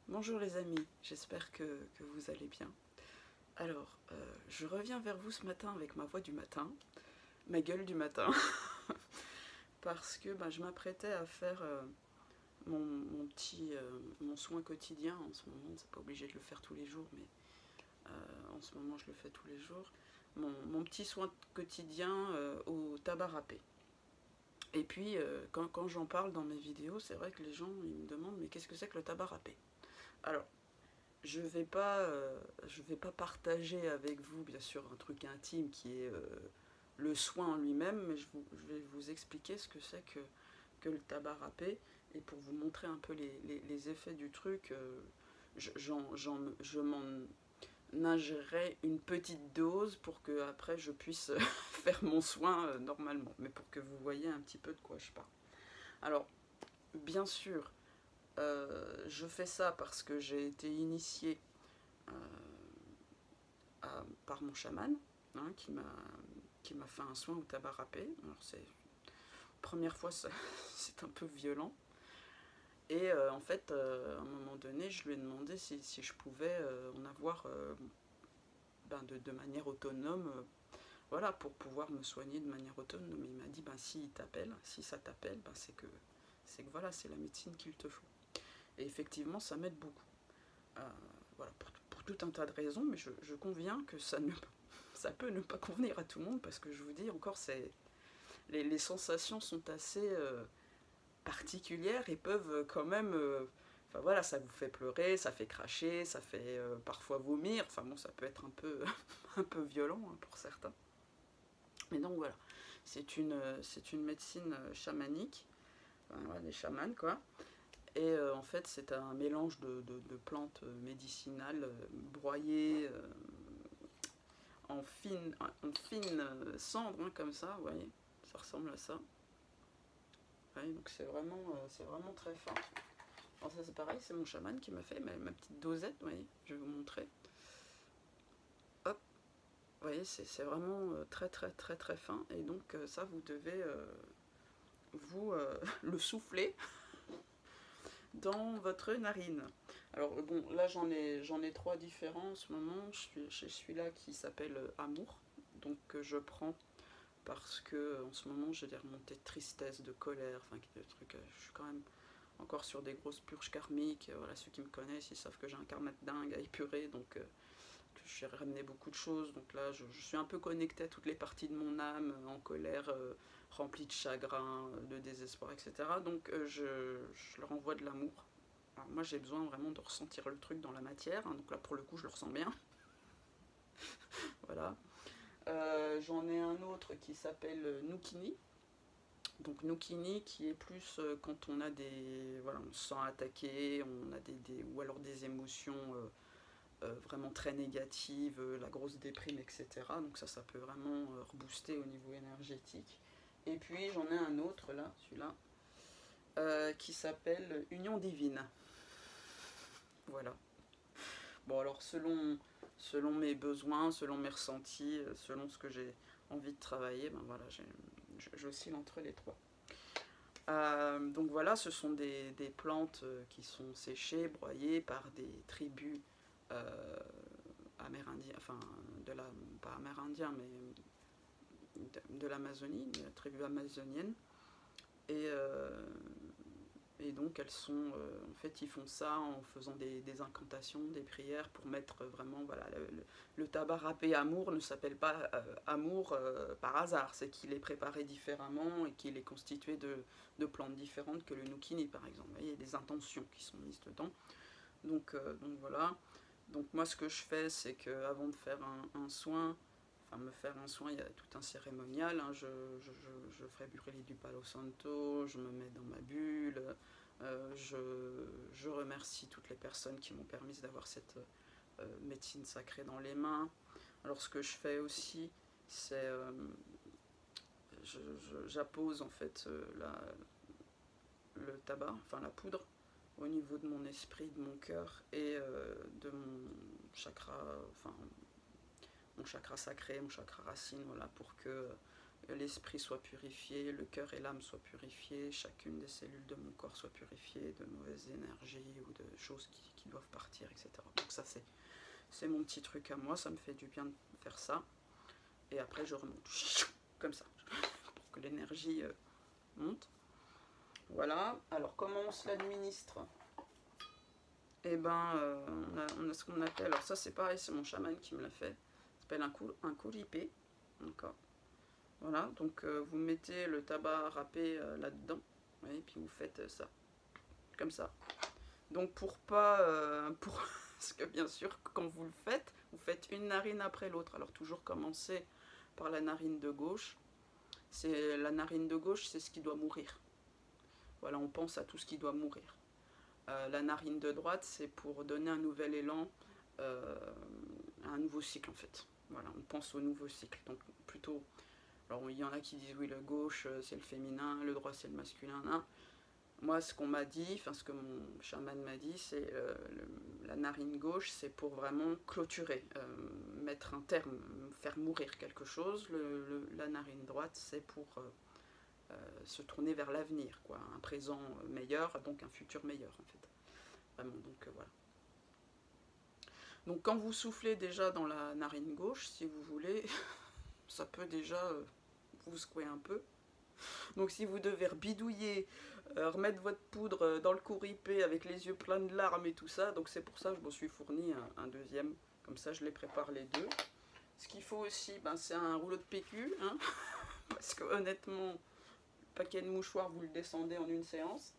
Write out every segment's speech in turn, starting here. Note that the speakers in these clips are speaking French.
Bonjour les amis, j'espère que vous allez bien. Alors, je reviens vers vous ce matin avec ma voix du matin, ma gueule du matin, parce que je m'apprêtais à faire mon soin quotidien. En ce moment, c'est pas obligé de le faire tous les jours, mais en ce moment je le fais tous les jours. Mon petit soin quotidien au tabac râpé. Et puis, quand j'en parle dans mes vidéos, c'est vrai que les gens ils me demandent mais qu'est-ce que c'est que le tabac râpé? Alors, je vais pas partager avec vous, bien sûr, un truc intime qui est le soin en lui-même, mais je vais vous expliquer ce que c'est que le tabac râpé, et pour vous montrer un peu les effets du truc, je m'en ingérerai une petite dose pour que après je puisse faire mon soin normalement, mais pour que vous voyez un petit peu de quoi je parle. Alors, bien sûr, je fais ça parce que j'ai été initiée euh, par mon chaman, hein, qui m'a fait un soin au tabac râpé. Alors c'est première fois, c'est un peu violent. Et en fait, à un moment donné, je lui ai demandé si je pouvais en avoir de manière autonome, voilà, pour pouvoir me soigner de manière autonome. Et il m'a dit, si t'appelle, si ça t'appelle, c'est que voilà, c'est la médecine qu'il te faut. Et effectivement, ça m'aide beaucoup. Euh, voilà, pour tout un tas de raisons, mais je conviens que ça peut ne pas convenir à tout le monde, parce que je vous dis encore, les sensations sont assez particulières et peuvent quand même... enfin voilà, ça vous fait pleurer, ça fait cracher, ça fait parfois vomir, enfin bon, ça peut être un peu, un peu violent hein, pour certains. Mais donc voilà, c'est une médecine chamanique, enfin, voilà, des chamans quoi. Et en fait, c'est un mélange de plantes médicinales broyées en fine cendre, hein, comme ça, vous voyez, ça ressemble à ça. Ouais, donc c'est vraiment très fin. Alors ça c'est pareil, c'est mon chaman qui m'a fait ma petite dosette, vous voyez, je vais vous montrer. Hop, vous voyez, c'est vraiment très très très très fin. Et donc ça, vous devez vous le souffler dans votre narine. Alors bon, là j'en ai trois différents en ce moment. Je suis chez celui-là qui s'appelle Amour, donc que je prends parce que en ce moment j'ai des remontées de tristesse, de colère, enfin des trucs. Je suis quand même encore sur des grosses purges karmiques. Voilà, ceux qui me connaissent, ils savent que j'ai un karma de dingue à épurer, donc que je suis ramené beaucoup de choses. Donc là, je suis un peu connectée à toutes les parties de mon âme, en colère, remplie de chagrin, de désespoir, etc. Donc je leur envoie de l'amour. Alors moi, j'ai besoin vraiment de ressentir le truc dans la matière, hein, donc là, pour le coup, je le ressens bien. Voilà. J'en ai un autre qui s'appelle Nukini. Donc Nukini qui est plus quand on a des... Voilà, on se sent attaqué, on a ou alors des émotions vraiment très négatives, la grosse déprime, etc. Donc ça peut vraiment rebooster au niveau énergétique. Et puis j'en ai un autre là, celui-là, qui s'appelle Union Divine. Voilà. Bon alors selon mes besoins, selon mes ressentis, selon ce que j'ai envie de travailler, voilà, j'oscille entre les trois. Donc voilà, ce sont des plantes qui sont séchées, broyées par des tribus amérindiens, enfin pas amérindiens, mais de l'Amazonie, des tribus amazoniennes. Et, et donc elles sont, en fait, ils font ça en faisant des incantations, des prières pour mettre vraiment, voilà, le tabac râpé Amour ne s'appelle pas Amour par hasard, c'est qu'il est préparé différemment et qu'il est constitué de plantes différentes que le Nukini par exemple. Il y a des intentions qui sont mises dedans. Donc voilà. Donc moi ce que je fais, c'est qu'avant de faire un soin, enfin me faire un soin, il y a tout un cérémonial, hein. Je ferai brûler du palo santo, je me mets dans ma bulle, je remercie toutes les personnes qui m'ont permis d'avoir cette médecine sacrée dans les mains. Alors ce que je fais aussi, c'est j'appose en fait le tabac, enfin la poudre, au niveau de mon esprit, de mon cœur et de mon chakra sacré, mon chakra racine, voilà, pour que l'esprit soit purifié, le cœur et l'âme soient purifiés, chacune des cellules de mon corps soit purifiée de mauvaises énergies ou de choses qui doivent partir, etc. Donc ça c'est mon petit truc à moi, ça me fait du bien de faire ça. Et après je remonte, comme ça, pour que l'énergie monte. Voilà, alors comment on se l'administre? Eh ben, on a ce qu'on appelle, alors ça c'est pareil, c'est mon chaman qui me l'a fait, ça s'appelle un couripé, d'accord. Voilà, donc vous mettez le tabac râpé là-dedans, et puis vous faites ça, comme ça. Donc pour pas, parce que bien sûr, quand vous faites une narine après l'autre. Alors toujours commencer par la narine de gauche. La narine de gauche, c'est ce qui doit mourir. Voilà, on pense à tout ce qui doit mourir. La narine de droite, c'est pour donner un nouvel élan, un nouveau cycle en fait. Voilà, on pense au nouveau cycle. Donc plutôt, alors il y en a qui disent oui, le gauche c'est le féminin, le droit c'est le masculin. Hein. Moi, ce qu'on m'a dit, enfin ce que mon chaman m'a dit, c'est la narine gauche, c'est pour vraiment clôturer, mettre un terme, faire mourir quelque chose. La narine droite, c'est pour se tourner vers l'avenir, quoi, un présent meilleur, donc un futur meilleur, en fait. Vraiment, donc voilà. Donc quand vous soufflez déjà dans la narine gauche, si vous voulez, ça peut déjà vous secouer un peu. Donc si vous devez rebidouiller, remettre votre poudre dans le couripé avec les yeux pleins de larmes et tout ça, donc c'est pour ça que je me suis fourni un deuxième, comme ça je les prépare les deux. Ce qu'il faut aussi, ben, c'est un rouleau de PQ, hein, parce que honnêtement, le paquet de mouchoirs vous le descendez en une séance.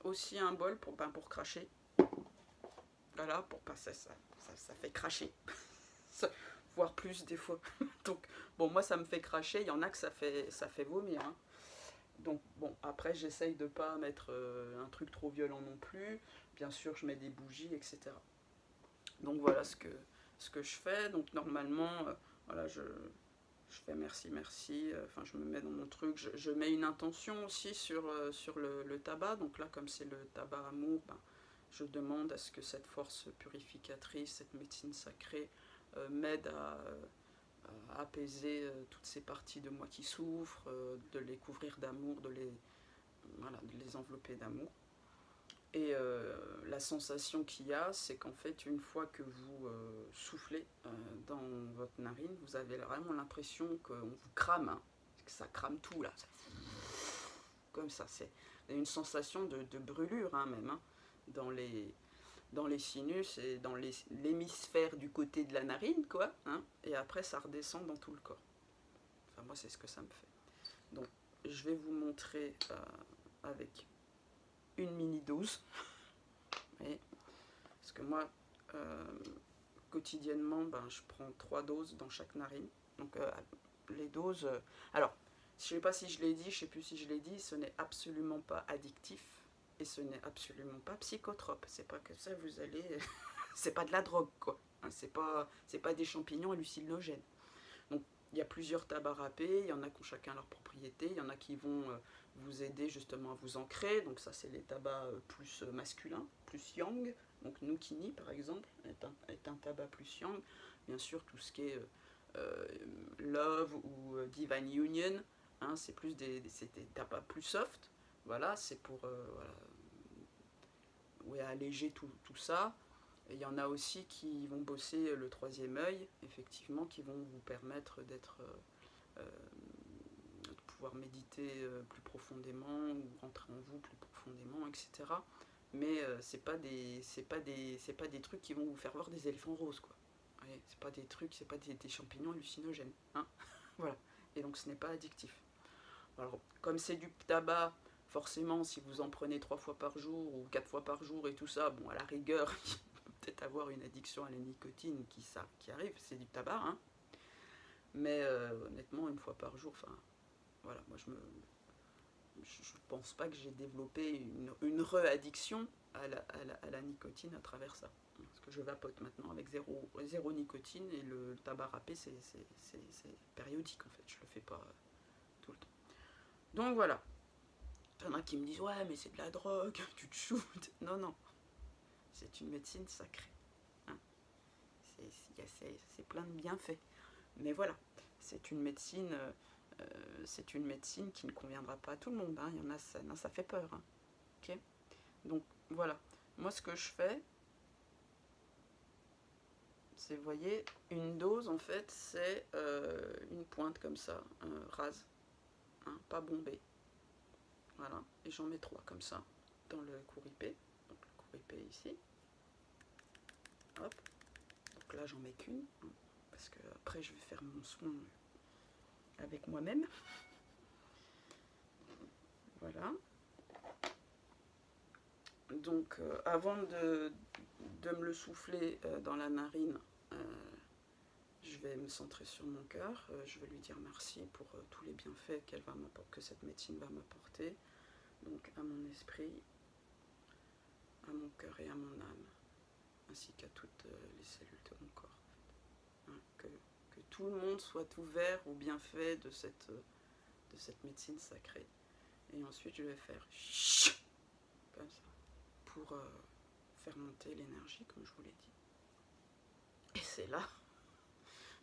Aussi un bol pour cracher, voilà, pour passer ça fait cracher. Voire plus des fois. Donc, bon, moi ça me fait cracher, il y en a que ça fait vomir. Hein. Donc, bon, après j'essaye de pas mettre un truc trop violent non plus. Bien sûr, je mets des bougies, etc. Donc voilà ce que je fais. Donc normalement, voilà, je fais merci, merci. Enfin, je me mets dans mon truc. Je mets une intention aussi sur le tabac. Donc là, comme c'est le tabac amour, ben, je demande à ce que cette force purificatrice, cette médecine sacrée, m'aide à apaiser toutes ces parties de moi qui souffrent, de les couvrir d'amour, de les envelopper d'amour. Et la sensation qu'il y a, c'est qu'en fait, une fois que vous soufflez dans votre narine, vous avez vraiment l'impression qu'on vous crame, hein, que ça crame tout là, comme ça. C'est une sensation de brûlure hein, même, hein, dans les sinus et dans l'hémisphère du côté de la narine, quoi. Hein, et après, ça redescend dans tout le corps. Enfin, moi, c'est ce que ça me fait. Donc, je vais vous montrer avec une mini dose. Et, parce que moi, quotidiennement, ben, je prends 3 doses dans chaque narine. Donc, les doses... alors, je ne sais pas si je l'ai dit, je ne sais plus si je l'ai dit, ce n'est absolument pas addictif. Et ce n'est absolument pas psychotrope. C'est pas que ça, vous allez... c'est pas de la drogue, quoi. Hein, c'est pas des champignons hallucinogènes. Donc, il y a plusieurs tabacs râpés. Il y en a qui ont chacun leur propriété. Il y en a qui vont vous aider justement à vous ancrer. Donc ça, c'est les tabacs plus masculins, plus yang. Donc, Nukini, par exemple, est un tabac plus yang. Bien sûr, tout ce qui est Love ou Divine Union, hein, c'est des tabacs plus soft. Voilà, c'est pour alléger tout ça. Et il y en a aussi qui vont bosser le troisième œil, effectivement, qui vont vous permettre de pouvoir méditer plus profondément ou rentrer en vous plus profondément, etc. Mais c'est pas des trucs qui vont vous faire voir des éléphants roses, quoi. Ouais, c'est pas des trucs, c'est pas des champignons hallucinogènes, hein. Voilà. Et donc ce n'est pas addictif. Alors, comme c'est du tabac, forcément, si vous en prenez 3 fois par jour ou 4 fois par jour et tout ça, bon, à la rigueur, peut-être avoir une addiction à la nicotine qui arrive, c'est du tabac, hein. Mais honnêtement, une fois par jour, enfin, voilà, moi je pense pas que j'ai développé une re-addiction à la nicotine à travers ça. Parce que je vapote maintenant avec zéro nicotine et le tabac râpé, c'est périodique en fait, je le fais pas tout le temps. Donc voilà. Il y en a qui me disent ouais mais c'est de la drogue, tu te shootes. Non, non. C'est une médecine sacrée. Hein. C'est plein de bienfaits. Mais voilà. c'est une médecine, qui ne conviendra pas à tout le monde. Hein. Il y en a, ça fait peur. Hein. Ok. Donc voilà. Moi, ce que je fais, c'est, vous voyez, une dose, en fait, c'est une pointe comme ça, rase, hein, pas bombée. Voilà. Et j'en mets 3 comme ça, dans le courriper. Donc le courriper ici. Hop. Donc là, j'en mets qu'une, hein, parce que après, je vais faire mon soin avec moi-même. Voilà. Donc, avant de me le souffler dans la narine, je vais me centrer sur mon cœur. Je vais lui dire merci pour tous les bienfaits que cette médecine va m'apporter. Donc, à mon esprit, à mon cœur et à mon âme, ainsi qu'à toutes les cellules de mon corps. Hein, que tout le monde soit ouvert aux bienfaits de cette médecine sacrée. Et ensuite, je vais faire comme ça, pour faire monter l'énergie, comme je vous l'ai dit. Et c'est là.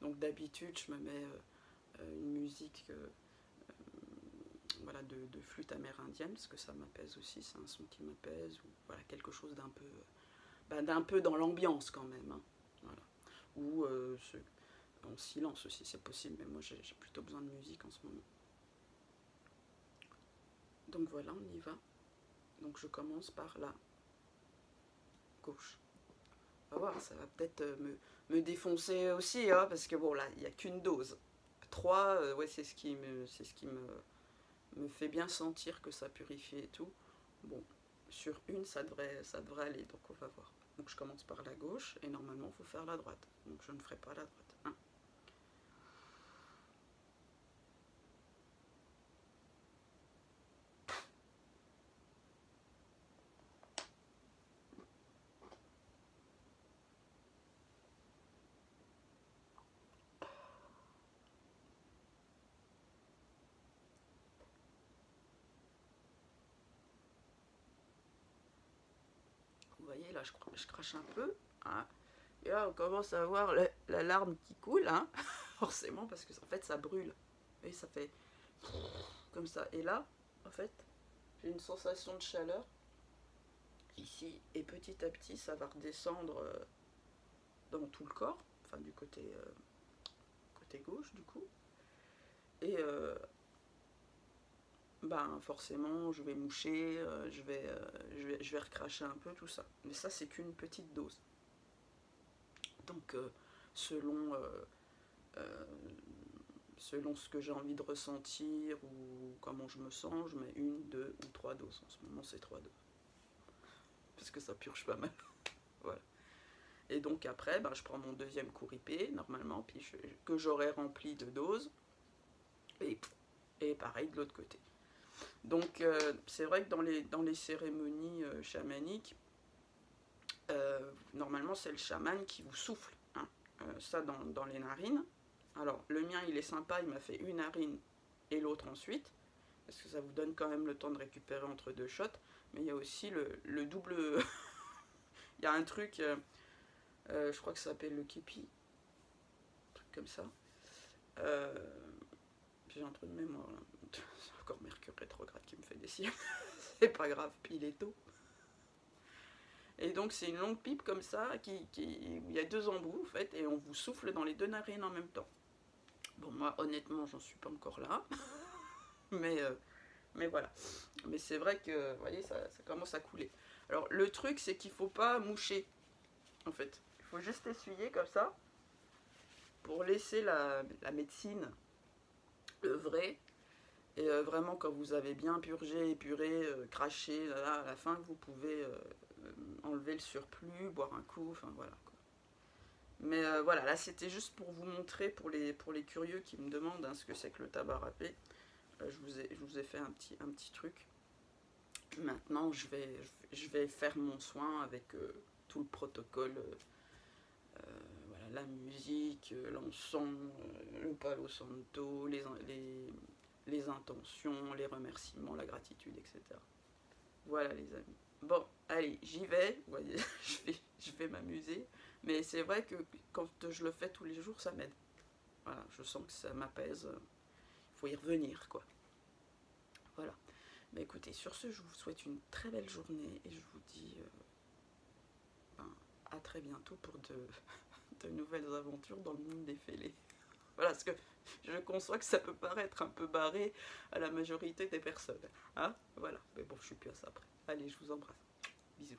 Donc d'habitude, je me mets une musique voilà, de flûte amérindienne, parce que ça m'apaise aussi, c'est un son qui m'apaise, ou voilà, quelque chose d'un peu dans l'ambiance quand même. Hein, voilà. Ou en silence aussi, c'est possible, mais moi j'ai plutôt besoin de musique en ce moment. Donc voilà, on y va. Donc je commence par la gauche. On va voir, ça va peut-être me défoncer aussi, hein, parce que bon là, il n'y a qu'une dose. 3, ouais, c'est ce qui me fait bien sentir que ça purifie et tout. Bon, sur une, ça devrait aller, donc on va voir. Donc je commence par la gauche, et normalement, il faut faire la droite. Donc je ne ferai pas la droite. 1. Vous voyez, là, je crache un peu. Hein. Et là, on commence à voir la larme qui coule, hein, forcément, parce que en fait, ça brûle. Et ça fait comme ça. Et là, en fait, j'ai une sensation de chaleur ici. Et petit à petit, ça va redescendre dans tout le corps, enfin du côté gauche, du coup. Et ben forcément, je vais moucher, je vais recracher un peu, tout ça. Mais ça, c'est qu'une petite dose. Donc, selon ce que j'ai envie de ressentir ou comment je me sens, je mets 1, 2 ou 3 doses. En ce moment, c'est 3 doses. Parce que ça purge pas mal. Voilà. Et donc après, ben, je prends mon deuxième courriper, normalement, puis que j'aurai rempli de doses. Et pareil de l'autre côté. Donc, c'est vrai que dans les cérémonies chamaniques, normalement, c'est le chaman qui vous souffle. Hein, ça dans les narines. Alors, le mien, il est sympa, il m'a fait une narine et l'autre ensuite, parce que ça vous donne quand même le temps de récupérer entre 2 shots. Mais il y a aussi le double... il y a un truc, je crois que ça s'appelle le képi, un truc comme ça. J'ai un trou de mémoire, là. C'est encore Mercure rétrograde qui me fait des signes. C'est pas grave, puis il est tôt. Et donc c'est une longue pipe comme ça, où il y a 2 embouts, en fait, et on vous souffle dans les 2 narines en même temps. Bon, moi, honnêtement, j'en suis pas encore là. mais voilà. Mais c'est vrai que, vous voyez, ça commence à couler. Alors, le truc, c'est qu'il faut pas moucher, en fait. Il faut juste essuyer comme ça, pour laisser la médecine œuvrer. Et vraiment, quand vous avez bien purgé, épuré, craché, là, à la fin, vous pouvez enlever le surplus, boire un coup, enfin voilà. Quoi. Mais voilà, là, c'était juste pour vous montrer, pour les curieux qui me demandent hein, ce que c'est que le tabac râpé. Je vous ai fait un petit truc. Maintenant, je vais faire mon soin avec tout le protocole. Voilà, la musique, l'encens, le palo santo, les intentions, les remerciements, la gratitude, etc. Voilà les amis. Bon, allez, j'y vais. Vous voyez, je vais m'amuser. Mais c'est vrai que quand je le fais tous les jours, ça m'aide. Voilà, je sens que ça m'apaise. Il faut y revenir, quoi. Voilà. Bah écoutez, sur ce, je vous souhaite une très belle journée et je vous dis à très bientôt pour de nouvelles aventures dans le monde des fêlés. Voilà, parce que je conçois que ça peut paraître un peu barré à la majorité des personnes. Hein, voilà, mais bon, je suis plus à ça après. Allez, je vous embrasse. Bisous.